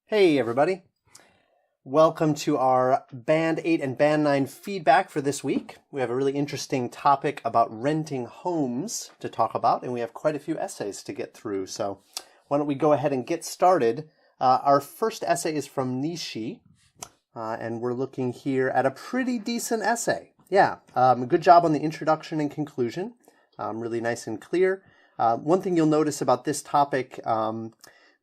Hey everybody, welcome to our Band 8 and Band 9 feedback for this week. We have a really interesting topic about renting homes to talk about, and we have quite a few essays to get through, so why don't we go ahead and get started. Our first essay is from Nishi, and we're looking here at a pretty decent essay. Yeah, good job on the introduction and conclusion, really nice and clear. One thing you'll notice about this topic,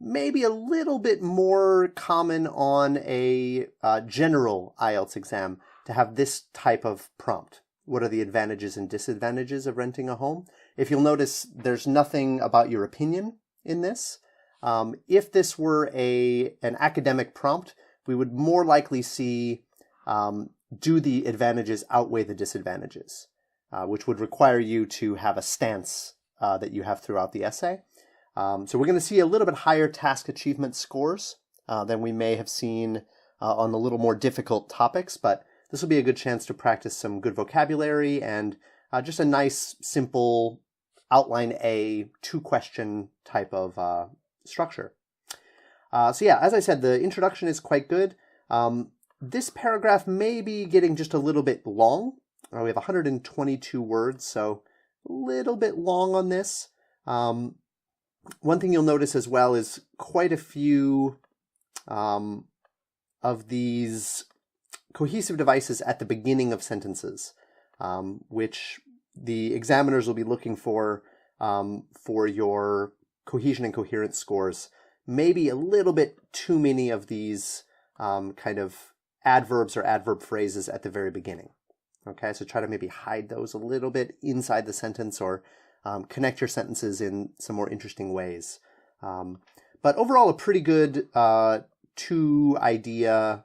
maybe a little bit more common on a general IELTS exam to have this type of prompt. What are the advantages and disadvantages of renting a home? If you'll notice, there's nothing about your opinion in this. If this were an academic prompt, we would more likely see do the advantages outweigh the disadvantages, which would require you to have a stance that you have throughout the essay. So we're going to see a little bit higher task achievement scores than we may have seen on the little more difficult topics, but this will be a good chance to practice some good vocabulary and just a nice, simple outline A, two-question type of structure. So yeah, as I said, the introduction is quite good. This paragraph may be getting just a little bit long. We have 122 words, so a little bit long on this. One thing you'll notice as well is quite a few of these cohesive devices at the beginning of sentences, which the examiners will be looking for your cohesion and coherence scores. Maybe a little bit too many of these kind of adverbs or adverb phrases at the very beginning. Okay, so try to maybe hide those a little bit inside the sentence or connect your sentences in some more interesting ways. But overall, a pretty good two-idea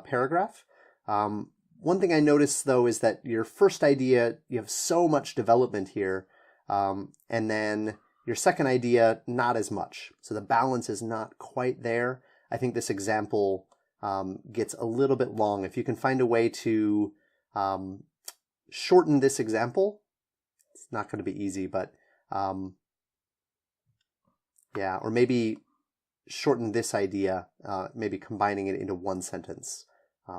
paragraph. One thing I noticed, though, is that your first idea, you have so much development here, and then your second idea, not as much. So the balance is not quite there. I think this example gets a little bit long. If you can find a way to shorten this example, it's not going to be easy, but yeah, or maybe shorten this idea, maybe combining it into one sentence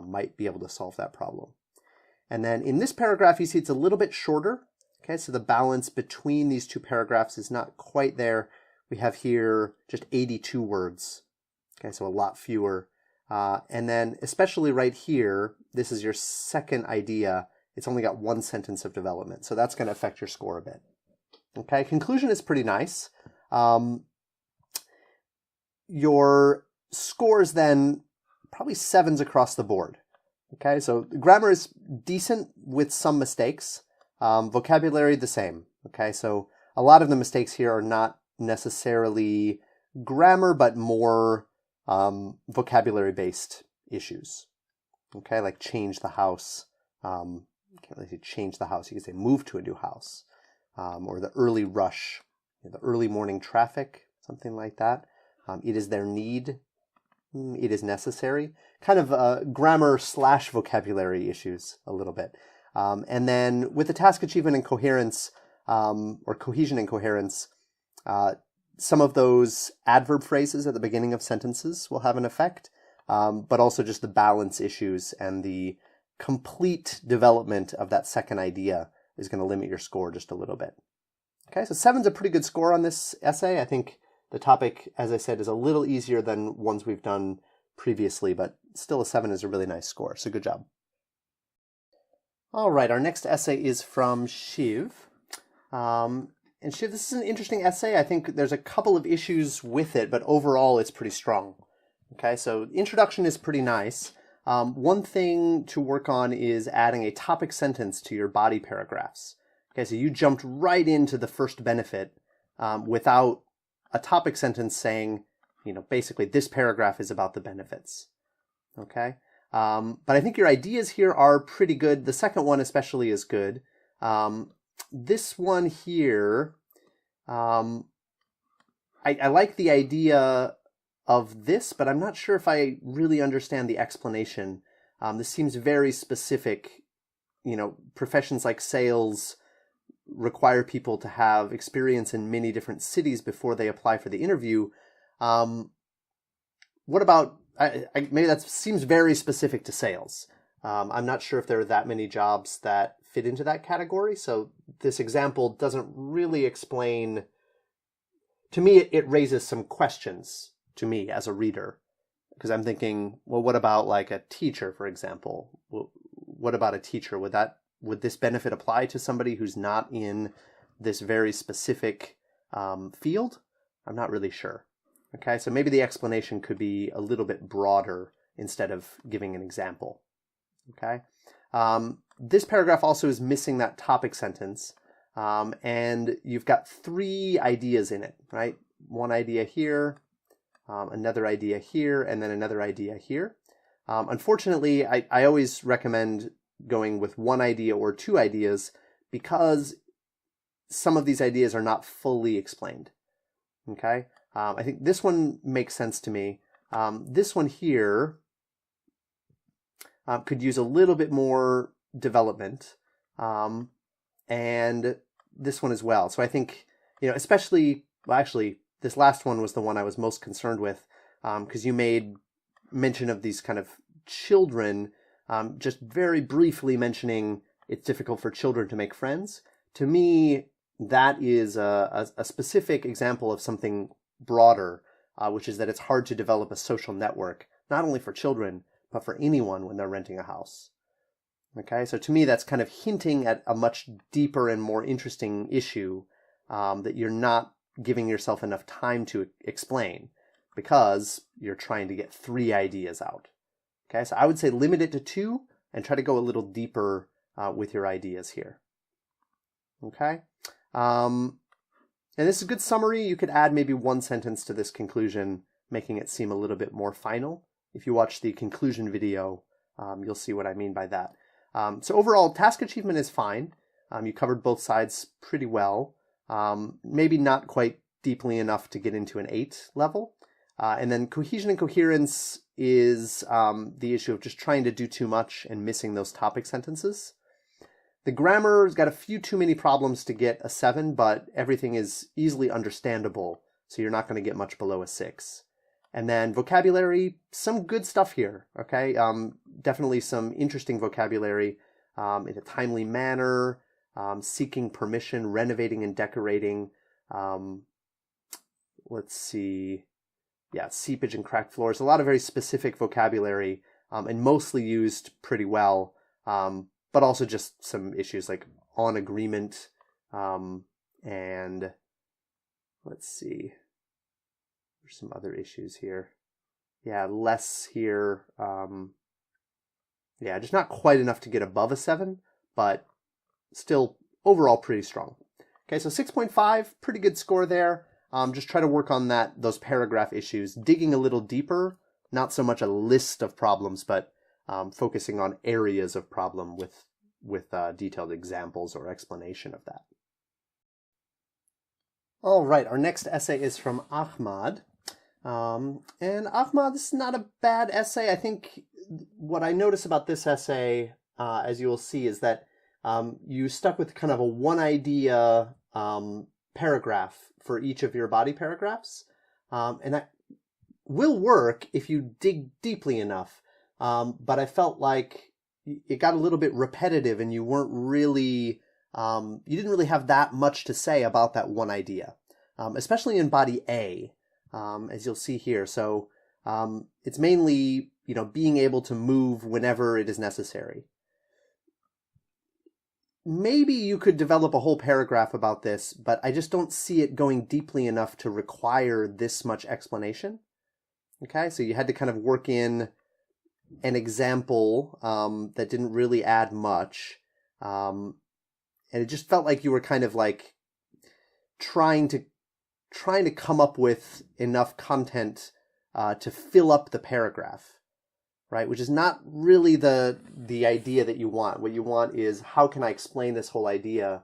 might be able to solve that problem. And then in this paragraph, you see it's a little bit shorter. Okay, so the balance between these two paragraphs is not quite there. We have here just 82 words. Okay, so a lot fewer. And then especially right here, this is your second idea. It's only got one sentence of development, so that's going to affect your score a bit. Okay, conclusion is pretty nice. Your scores then, probably 7s across the board. Okay, so grammar is decent with some mistakes. Vocabulary, the same. Okay, so a lot of the mistakes here are not necessarily grammar, but more vocabulary-based issues. Okay, like change the house. Can't really say change the house. You can say move to a new house, or the early rush, the early morning traffic, something like that. It is their need. It is necessary. Kind of grammar / vocabulary issues a little bit. And then with the task achievement and coherence, or cohesion and coherence, some of those adverb phrases at the beginning of sentences will have an effect, but also just the balance issues and the complete development of that second idea is going to limit your score just a little bit. Okay, so 7's a pretty good score on this essay. I think the topic, as I said, is a little easier than ones we've done previously, but still a 7 is a really nice score, so good job. All right, our next essay is from Shiv. And Shiv, this is an interesting essay. I think there's a couple of issues with it, but overall it's pretty strong. Okay, so the introduction is pretty nice. One thing to work on is adding a topic sentence to your body paragraphs. Okay, so you jumped right into the first benefit without a topic sentence saying, basically this paragraph is about the benefits. Okay, but I think your ideas here are pretty good. The second one especially is good. This one here, I like the idea of this, but I'm not sure if I really understand the explanation. This seems very specific. Professions like sales require people to have experience in many different cities before they apply for the interview. what about, maybe that seems very specific to sales. I'm not sure if there are that many jobs that fit into that category. So this example doesn't really explain, to me, it raises some questions to me as a reader. Because I'm thinking, well, what about like a teacher, for example? What about a teacher? Would this benefit apply to somebody who's not in this very specific field? I'm not really sure. Okay, so maybe the explanation could be a little bit broader instead of giving an example. Okay, this paragraph also is missing that topic sentence, and you've got 3 ideas in it, right? One idea here, another idea here, and then another idea here. Unfortunately, I always recommend going with 1 idea or 2 ideas because some of these ideas are not fully explained. Okay, I think this one makes sense to me. This one here could use a little bit more development, and this one as well. So I think, especially, well, actually, this last one was the one I was most concerned with, because you made mention of these kind of children, just very briefly mentioning it's difficult for children to make friends. To me, that is a specific example of something broader, which is that it's hard to develop a social network, not only for children, but for anyone when they're renting a house. Okay, so to me, that's kind of hinting at a much deeper and more interesting issue that you're not giving yourself enough time to explain because you're trying to get 3 ideas out. Okay, so I would say limit it to 2 and try to go a little deeper with your ideas here. Okay, and this is a good summary. You could add maybe 1 sentence to this conclusion, making it seem a little bit more final. If you watch the conclusion video, you'll see what I mean by that. So overall, task achievement is fine. You covered both sides pretty well. Maybe not quite deeply enough to get into an 8 level. And then cohesion and coherence is the issue of just trying to do too much and missing those topic sentences. The grammar's got a few too many problems to get a 7, but everything is easily understandable, so you're not going to get much below a 6. And then vocabulary, some good stuff here, okay? Definitely some interesting vocabulary in a timely manner, seeking permission, renovating and decorating. Let's see. Yeah, seepage and cracked floors. A lot of very specific vocabulary and mostly used pretty well, but also just some issues like on agreement and let's see. There's some other issues here. Yeah, less here. Yeah, just not quite enough to get above a 7, but still overall pretty strong. Okay, so 6.5, pretty good score there. Just try to work on those paragraph issues, digging a little deeper, not so much a list of problems, but focusing on areas of problem with detailed examples or explanation of that. All right, our next essay is from Ahmad. And Ahmad, this is not a bad essay. I think what I notice about this essay, as you will see, is that you stuck with kind of a 1 idea paragraph for each of your body paragraphs. And that will work if you dig deeply enough. But I felt like it got a little bit repetitive and you weren't really, you didn't really have that much to say about that 1 idea, especially in body A, as you'll see here. So it's mainly, being able to move whenever it is necessary. Maybe you could develop a whole paragraph about this, but I just don't see it going deeply enough to require this much explanation. Okay, so you had to kind of work in an example that didn't really add much. And it just felt like you were kind of like trying to come up with enough content to fill up the paragraph. Right, which is not really the idea that you want. What you want is, how can I explain this whole idea?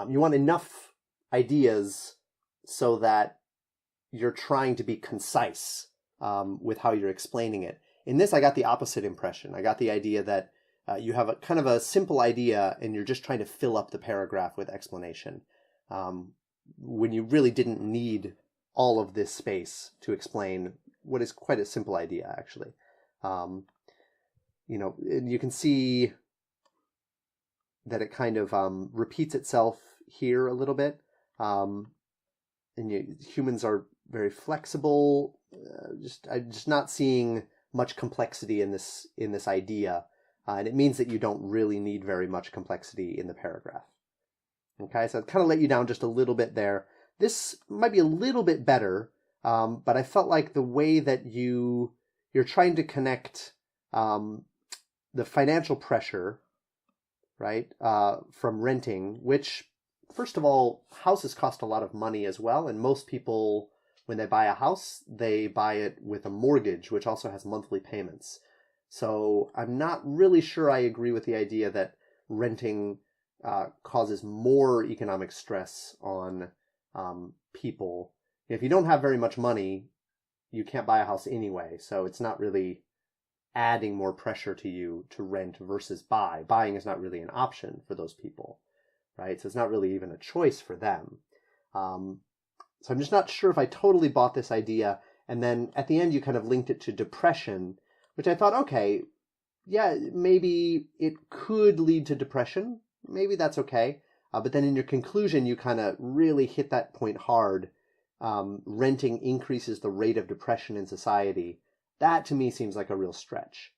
You want enough ideas so that you're trying to be concise with how you're explaining it. In this, I got the opposite impression. I got the idea that you have a kind of a simple idea and you're just trying to fill up the paragraph with explanation when you really didn't need all of this space to explain what is quite a simple idea, actually. You can see that it kind of repeats itself here a little bit. Humans are very flexible. I'm just not seeing much complexity in this idea, and it means that you don't really need very much complexity in the paragraph. Okay, so I've kind of let you down just a little bit there. This might be a little bit better, but I felt like the way that you're trying to connect the financial pressure, right, from renting, which, first of all, houses cost a lot of money as well, and most people, when they buy a house, they buy it with a mortgage, which also has monthly payments. So I'm not really sure I agree with the idea that renting causes more economic stress on people. If you don't have very much money, you can't buy a house anyway, so it's not really adding more pressure to you to rent versus buy. Buying is not really an option for those people, right? So it's not really even a choice for them. So I'm just not sure if I totally bought this idea. And then at the end, you kind of linked it to depression, which I thought, okay, yeah, maybe it could lead to depression. Maybe that's okay. But then in your conclusion, you kind of really hit that point hard. Renting increases the rate of depression in society. That to me seems like a real stretch.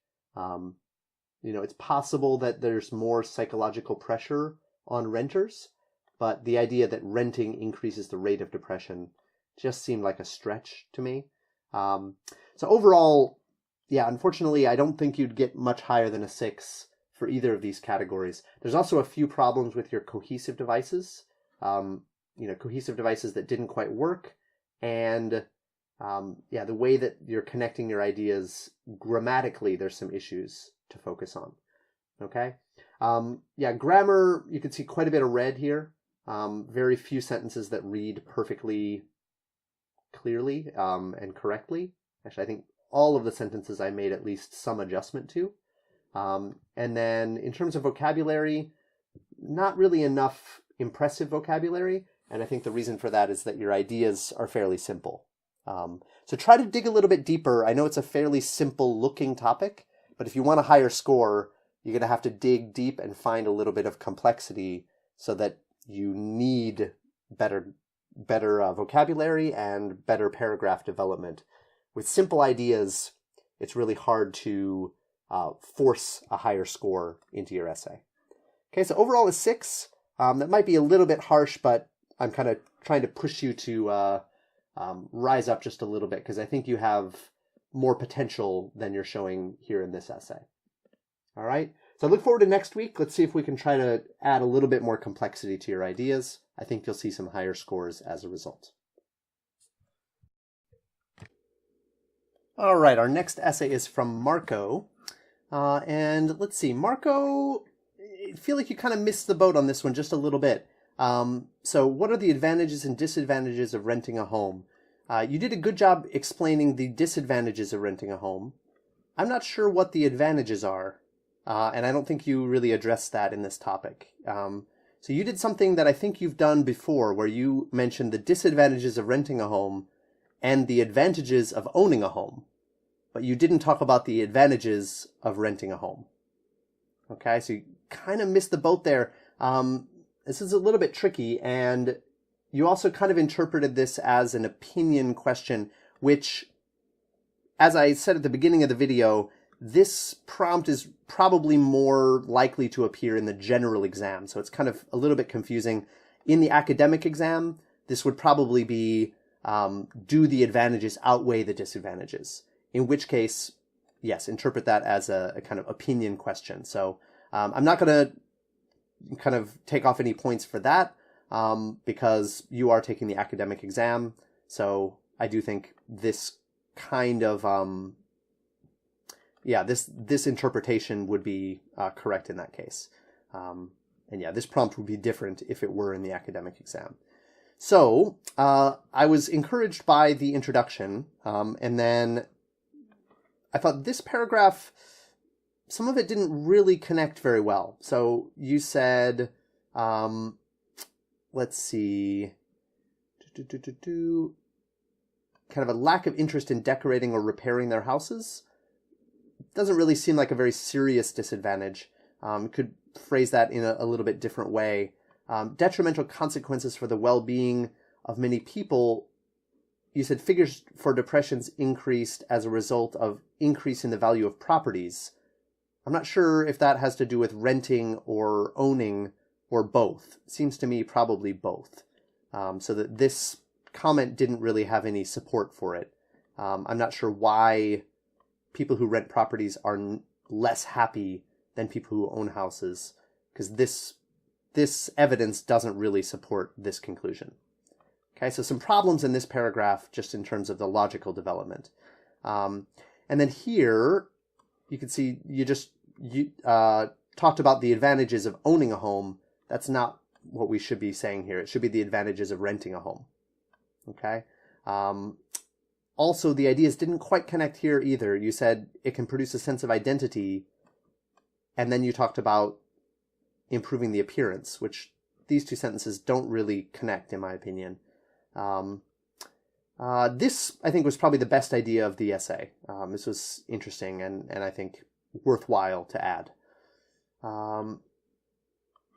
It's possible that there's more psychological pressure on renters, but the idea that renting increases the rate of depression just seemed like a stretch to me. So overall, yeah, unfortunately, I don't think you'd get much higher than a 6 for either of these categories. There's also a few problems with your cohesive devices, cohesive devices that didn't quite work, and the way that you're connecting your ideas grammatically, there's some issues to focus on. Okay? Grammar, you can see quite a bit of red here. Very few sentences that read perfectly clearly and correctly. Actually, I think all of the sentences I made at least some adjustment to. And then in terms of vocabulary, not really enough impressive vocabulary. And I think the reason for that is that your ideas are fairly simple. So try to dig a little bit deeper. I know it's a fairly simple looking topic, but if you want a higher score, you're going to have to dig deep and find a little bit of complexity so that you need better vocabulary and better paragraph development. With simple ideas, it's really hard to force a higher score into your essay. Okay, so overall a 6. That might be a little bit harsh, but I'm kind of trying to push you to rise up just a little bit because I think you have more potential than you're showing here in this essay. All right, so I look forward to next week. Let's see if we can try to add a little bit more complexity to your ideas. I think you'll see some higher scores as a result. All right, our next essay is from Marco. And let's see, Marco, I feel like you kind of missed the boat on this one just a little bit. So what are the advantages and disadvantages of renting a home? You did a good job explaining the disadvantages of renting a home. I'm not sure what the advantages are, and I don't think you really addressed that in this topic. So you did something that I think you've done before, where you mentioned the disadvantages of renting a home and the advantages of owning a home, but you didn't talk about the advantages of renting a home. Okay, so you kind of missed the boat there. This is a little bit tricky, and you also kind of interpreted this as an opinion question, which, as I said at the beginning of the video, this prompt is probably more likely to appear in the general exam, so it's kind of a little bit confusing. In the academic exam, this would probably be, do the advantages outweigh the disadvantages? In which case, yes, interpret that as a kind of opinion question. So I'm not going to kind of take off any points for that because you are taking the academic exam. So I do think this kind of, this interpretation would be correct in that case. This prompt would be different if it were in the academic exam. So I was encouraged by the introduction, and then I thought this paragraph, some of it didn't really connect very well. So you said, let's see. kind of a lack of interest in decorating or repairing their houses doesn't really seem like a very serious disadvantage. Could phrase that in a little bit different way. Detrimental consequences for the well-being of many people. You said figures for depressions increased as a result of increase in the value of properties. I'm not sure if that has to do with renting or owning or both. Seems to me probably both. So that this comment didn't really have any support for it. I'm not sure why people who rent properties are less happy than people who own houses, because this evidence doesn't really support this conclusion. Okay, so some problems in this paragraph just in terms of the logical development. And then here, you can see you talked about the advantages of owning a home. That's not what we should be saying here. It should be the advantages of renting a home. Okay. Also, the ideas didn't quite connect here either. You said it can produce a sense of identity, and then you talked about improving the appearance, which these two sentences don't really connect, in my opinion. This, I think, was probably the best idea of the essay. This was interesting and I think worthwhile to add.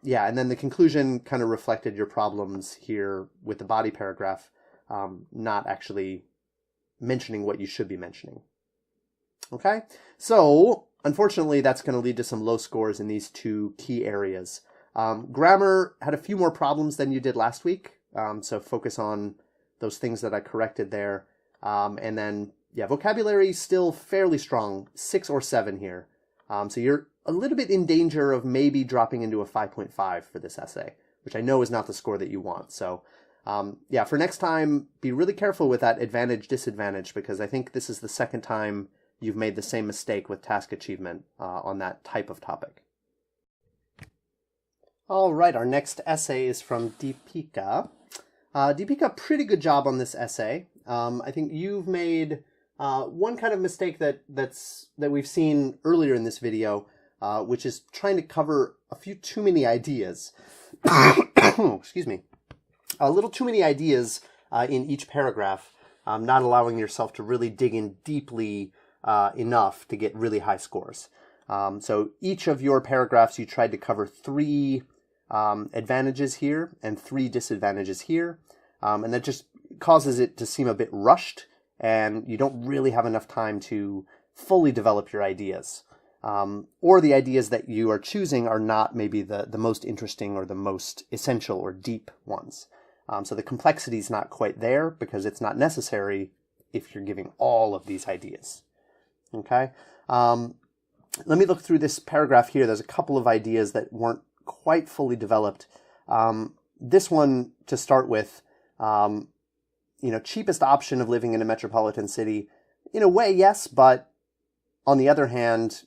Yeah, and then the conclusion kind of reflected your problems here with the body paragraph, not actually mentioning what you should be mentioning. Okay, so unfortunately that's going to lead to some low scores in these two key areas. Grammar had a few more problems than you did last week, so focus on those things that I corrected there. And then, yeah, vocabulary still fairly strong, 6 or 7 here. So you're a little bit in danger of maybe dropping into a 5.5 for this essay, which I know is not the score that you want. So yeah, for next time, be really careful with that advantage, disadvantage, because I think this is the second time you've made the same mistake with task achievement on that type of topic. All right, our next essay is from Deepika. Deepika, pretty good job on this essay. I think you've made one kind of mistake that we've seen earlier in this video, which is trying to cover a few too many ideas. Excuse me. A little too many ideas in each paragraph, not allowing yourself to really dig in deeply enough to get really high scores. So each of your paragraphs, you tried to cover 3 advantages here and 3 disadvantages here. And that just causes it to seem a bit rushed, and you don't really have enough time to fully develop your ideas. Or the ideas that you are choosing are not maybe the most interesting or the most essential or deep ones. So the complexity is not quite there because it's not necessary if you're giving all of these ideas. Okay? Let me look through this paragraph here. There's a couple of ideas that weren't quite fully developed. This one, to start with, cheapest option of living in a metropolitan city. In a way, yes, but on the other hand,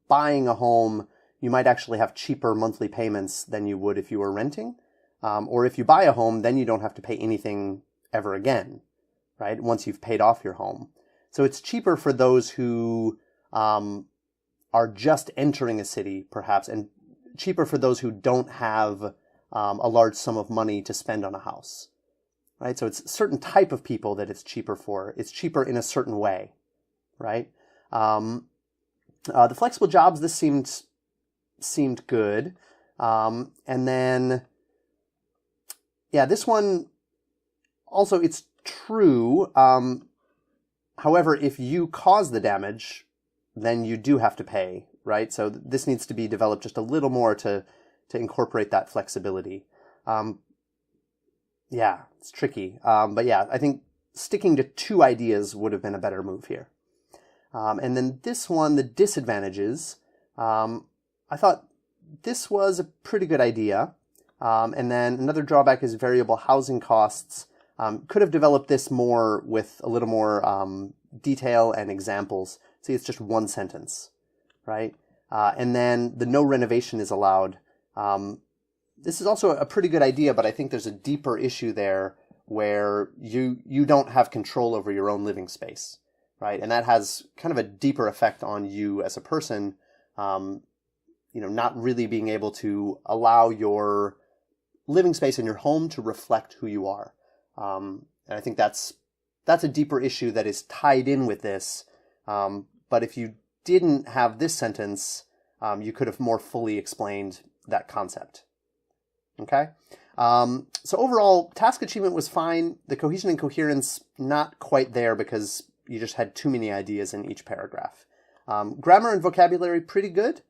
buying a home, you might actually have cheaper monthly payments than you would if you were renting. Or if you buy a home, then you don't have to pay anything ever again, right? Once you've paid off your home. So it's cheaper for those who are just entering a city, perhaps, and cheaper for those who don't have a large sum of money to spend on a house, right? So it's a certain type of people that it's cheaper for. It's cheaper in a certain way, right? The flexible jobs, this seemed good. And then, yeah, this one, also, it's true. However, if you cause the damage, then you do have to pay, right? So this needs to be developed just a little more to incorporate that flexibility. Yeah, it's tricky. But yeah, I think sticking to 2 ideas would have been a better move here. And then this one, the disadvantages, I thought this was a pretty good idea. And then another drawback is variable housing costs. Could have developed this more with a little more detail and examples. See, it's just 1 sentence, right? And then the no renovation is allowed. This is also a pretty good idea, but I think there's a deeper issue there where you don't have control over your own living space, right? And that has kind of a deeper effect on you as a person, not really being able to allow your living space in your home to reflect who you are. And I think that's that's a deeper issue that is tied in with this. But if you didn't have this sentence, you could have more fully explained that concept. Okay? So overall, task achievement was fine. The cohesion and coherence, not quite there because you just had too many ideas in each paragraph. Grammar and vocabulary, pretty good.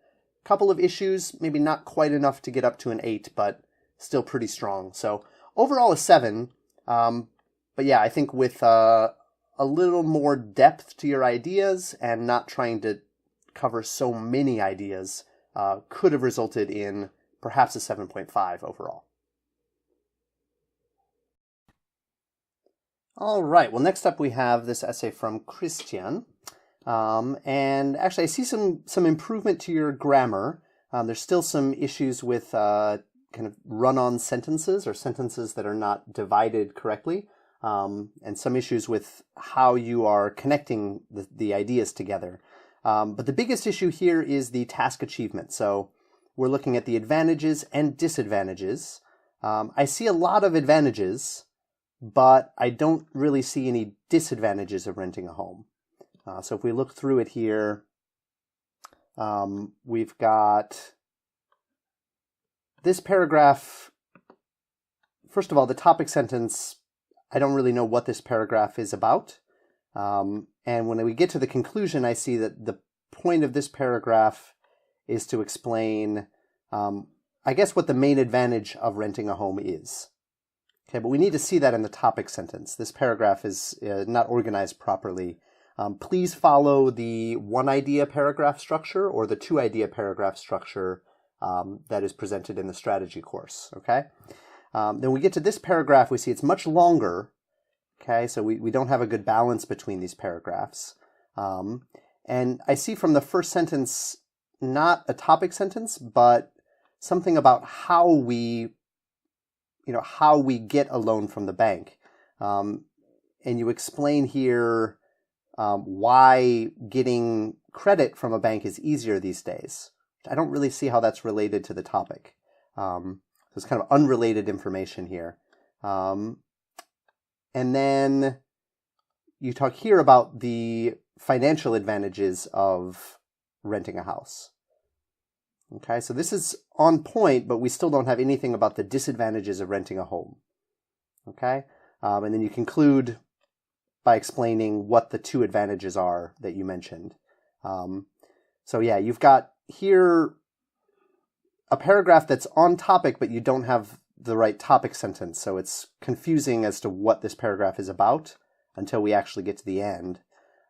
Couple of issues, maybe not quite enough to get up to an 8, but still pretty strong. So overall a 7. But yeah, I think with a little more depth to your ideas and not trying to cover so many ideas could have resulted in perhaps a 7.5 overall. All right, well, next up we have this essay from Christian. And actually, I see some improvement to your grammar. There's still some issues with kind of run-on sentences or sentences that are not divided correctly, and some issues with how you are connecting the ideas together. But the biggest issue here is the task achievement. So we're looking at the advantages and disadvantages. I see a lot of advantages, but I don't really see any disadvantages of renting a home. So if we look through it here, we've got this paragraph. First of all, the topic sentence, I don't really know what this paragraph is about. And when we get to the conclusion, I see that the point of this paragraph is to explain, I guess, what the main advantage of renting a home is. Okay, but we need to see that in the topic sentence. This paragraph is not organized properly. Please follow the one idea paragraph structure or the two idea paragraph structure that is presented in the strategy course, okay? Then we get to this paragraph, we see it's much longer, okay? So we don't have a good balance between these paragraphs. And I see from the first sentence, not a topic sentence, but something about how we get a loan from the bank. And you explain here why getting credit from a bank is easier these days. I don't really see how that's related to the topic. So it's kind of unrelated information here. And then you talk here about the financial advantages of renting a house. Okay, so this is on point, but we still don't have anything about the disadvantages of renting a home. Okay, and then you conclude by explaining what the two advantages are that you mentioned. So yeah, you've got here a paragraph that's on topic, but you don't have the right topic sentence. So it's confusing as to what this paragraph is about until we actually get to the end.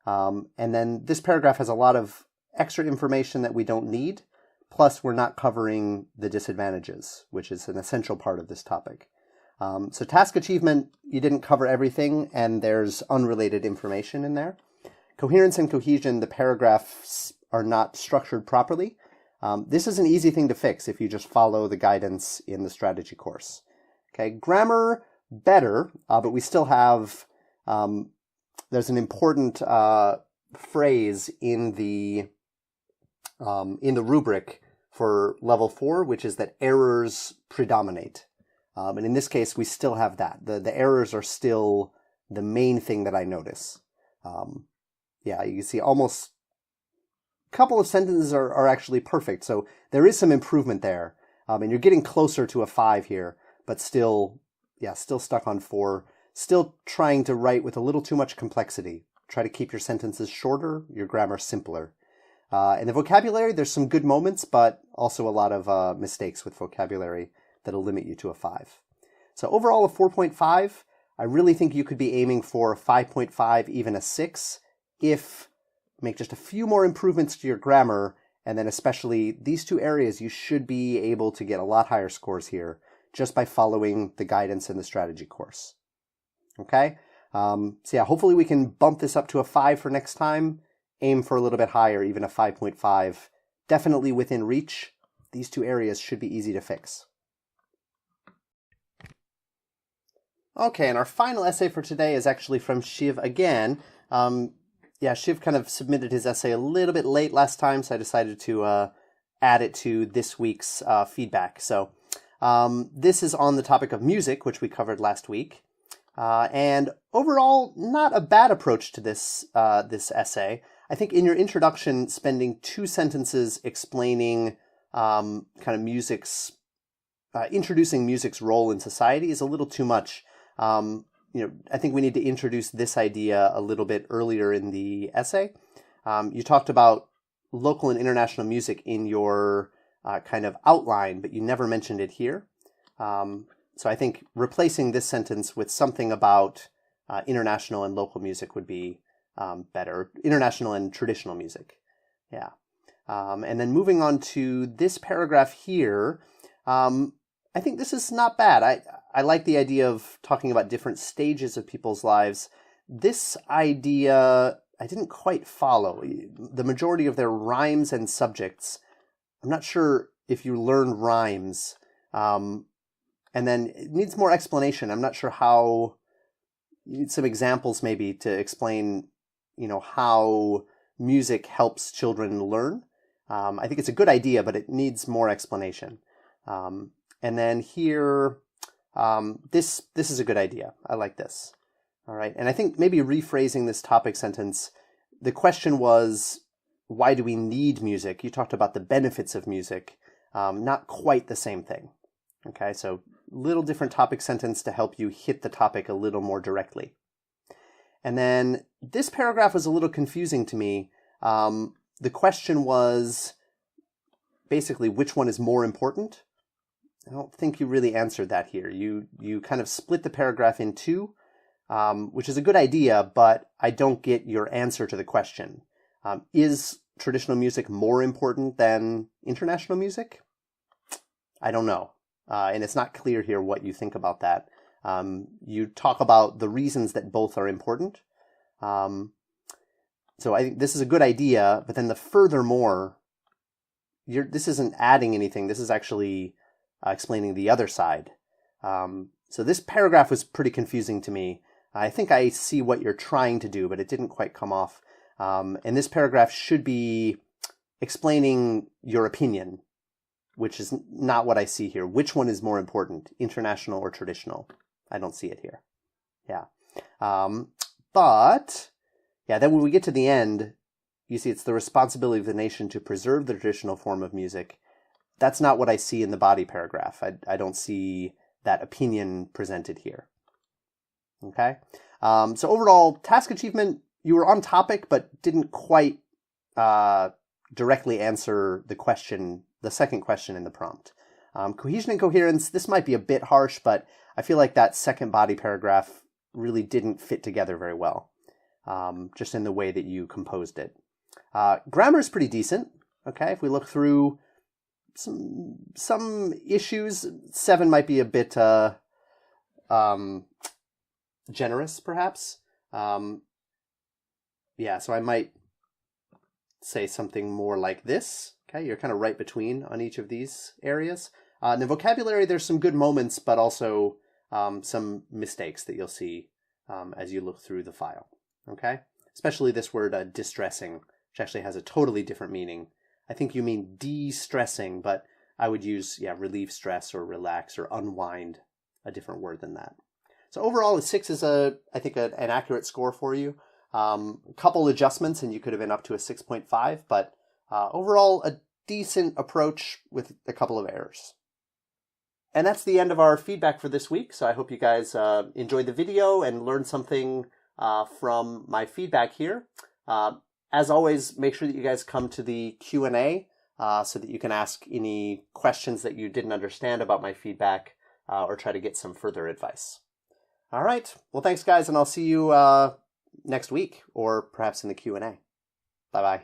And then this paragraph has a lot of extra information that we don't need. Plus, we're not covering the disadvantages, which is an essential part of this topic. So task achievement, you didn't cover everything, and there's unrelated information in there. Coherence and cohesion, the paragraphs are not structured properly. This is an easy thing to fix if you just follow the guidance in the strategy course. Okay, grammar, better, but we still have, there's an important phrase in the rubric for level 4, which is that errors predominate. And in this case, we still have that. The errors are still the main thing that I notice. Yeah, you can see almost a couple of sentences are actually perfect. So there is some improvement there. And you're getting closer to a 5 here, but still stuck on 4. Still trying to write with a little too much complexity. Try to keep your sentences shorter, your grammar simpler. In the vocabulary, there's some good moments, but also a lot of mistakes with vocabulary that'll limit you to a 5. So overall, a 4.5. I really think you could be aiming for a 5.5, even a 6, if make just a few more improvements to your grammar, and then especially these two areas, you should be able to get a lot higher scores here just by following the guidance in the strategy course. Okay? So yeah, hopefully we can bump this up to a 5 for next time. Aim for a little bit higher, even a 5.5. Definitely within reach. These two areas should be easy to fix. Okay, and our final essay for today is actually from Shiv again. Shiv kind of submitted his essay a little bit late last time, so I decided to add it to this week's feedback. So this is on the topic of music, which we covered last week. And overall, not a bad approach to this this essay. I think in your introduction, spending 2 sentences explaining kind of music's, introducing music's role in society is a little too much. I think we need to introduce this idea a little bit earlier in the essay. You talked about local and international music in your kind of outline, but you never mentioned it here. So I think replacing this sentence with something about international and local music would be better. International and traditional music. Yeah. And then moving on to this paragraph here, I think this is not bad. I like the idea of talking about different stages of people's lives. This idea, I didn't quite follow. The majority of their rhymes and subjects, I'm not sure if you learn rhymes, and then it needs more explanation. I'm not sure how, you need some examples maybe to explain, how music helps children learn. I think it's a good idea, but it needs more explanation. And then here, this is a good idea. I like this. All right. And I think maybe rephrasing this topic sentence, the question was, why do we need music? You talked about the benefits of music. Not quite the same thing. Okay. So little different topic sentence to help you hit the topic a little more directly. And then this paragraph was a little confusing to me. The question was basically, which one is more important? I don't think you really answered that here. You kind of split the paragraph in 2, which is a good idea, but I don't get your answer to the question. Is traditional music more important than international music? I don't know. And it's not clear here what you think about that. You talk about the reasons that both are important. So I think this is a good idea, but then the furthermore, this isn't adding anything. This is actually explaining the other side. So this paragraph was pretty confusing to me. I think I see what you're trying to do, but it didn't quite come off. And this paragraph should be explaining your opinion, which is not what I see here. Which one is more important, international or traditional? I don't see it here. Yeah. But, yeah, then when we get to the end, you see it's the responsibility of the nation to preserve the traditional form of music. That's not what I see in the body paragraph. I don't see that opinion presented here. Okay? So overall, task achievement, you were on topic, but didn't quite directly answer the question, the second question in the prompt. Cohesion and coherence, this might be a bit harsh, but I feel like that second body paragraph really didn't fit together very well, just in the way that you composed it. Grammar is pretty decent. Okay, if we look through some issues, 7 might be a bit generous, perhaps. Yeah, so I might say something more like this. Okay, you're kind of right between on each of these areas. In the vocabulary, there's some good moments, but also some mistakes that you'll see as you look through the file. Okay, especially this word distressing, which actually has a totally different meaning. I think you mean de-stressing, but I would use, relieve stress or relax or unwind, a different word than that. So overall, a 6 is, I think, an accurate score for you. A couple adjustments and you could have been up to a 6.5, but overall, a decent approach with a couple of errors. And that's the end of our feedback for this week. So I hope you guys enjoyed the video and learned something from my feedback here. As always, make sure that you guys come to the Q&A so that you can ask any questions that you didn't understand about my feedback or try to get some further advice. All right. Well, thanks, guys, and I'll see you next week or perhaps in the Q&A. Bye-bye.